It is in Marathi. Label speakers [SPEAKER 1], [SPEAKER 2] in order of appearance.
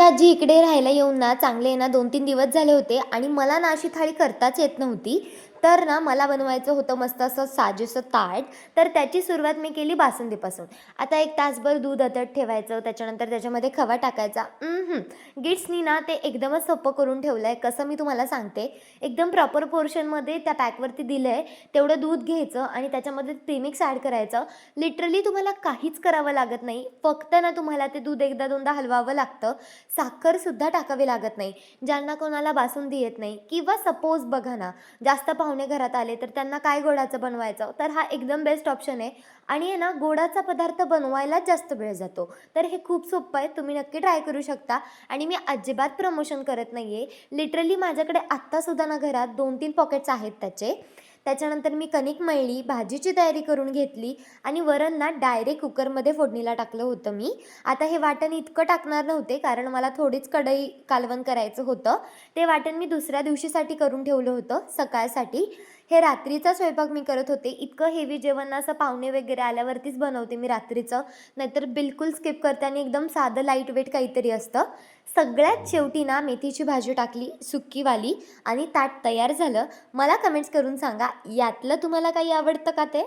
[SPEAKER 1] आजी इकडे राहायला येऊन ना चांगले ना 2-3 दिवस झाले होते आणि मला ना अशी थाळी करताच येत नव्हती. तर ना मला बनवायचं होतं मस्त असं साजेसं ताट. तर त्याची सुरुवात मी केली बासुंदीपासून. आता 1 तासभर दूध आटत ठेवायचं, त्याच्यानंतर त्याच्यामध्ये खवा टाकायचा. गिट्सनी ना ते एकदमच सोपं करून ठेवलंय. कसं मी तुम्हाला सांगते. एकदम प्रॉपर पोर्शनमध्ये त्या पॅकवरती दिलंय. तेवढं दूध घ्यायचं आणि त्याच्यामध्ये प्रीमिक्स ॲड करायचं. लिटरली तुम्हाला काहीच करावं लागत नाही. फक्त ना तुम्हाला ते दूध एकदा दोनदा हलवावं लागतं. साखरसुद्धा टाकावी लागत नाही. ज्यांना कोणाला बासुंदी येत नाही किंवा सपोज बघा ना, जास्त पाहुणे घरात आले तर त्यांना काय गोडाचं बनवायचं, तर हा एकदम बेस्ट ऑप्शन आहे. आणि आहे ना, गोडाचा पदार्थ बनवायलाच जास्त वेळ जातो. तर हे खूप सोपं आहे. तुम्ही नक्की ट्राय करू शकता. आणि मी अजिबात प्रमोशन करत नाही आहे. लिटरली माझ्याकडे आत्तासुद्धा ना घरात 2-3 पॉकेट्स आहेत त्याचे. त्याच्यानंतर मी कणिक मळली, भाजीची तयारी करून घेतली आणि वरण ना डायरेक्ट कुकरमध्ये फोडणीला टाकलं होतं मी. आता हे वाटण इतकं टाकणार नव्हते, कारण मला थोडीच कढई कालवण करायचं होतं. ते वाटण मी दुसऱ्या दिवशीसाठी करून ठेवलं होतं, सकाळसाठी. हे रात्रीचा स्वयंपाक मी करत होते. इतकं हेवी जेवण असं पाहुणे वगैरे आल्यावरतीच बनवते मी रात्रीचं, नाहीतर बिलकुल स्किप करते आणि एकदम साधं लाईट वेट काहीतरी असतं. सगळ्यात शेवटी ना मेथीची भाजी टाकली, सुक्कीवाली, आणि ताट तयार झालं. मला कमेंट्स करून सांगा, यातलं तुम्हाला काही आवडतं का ते?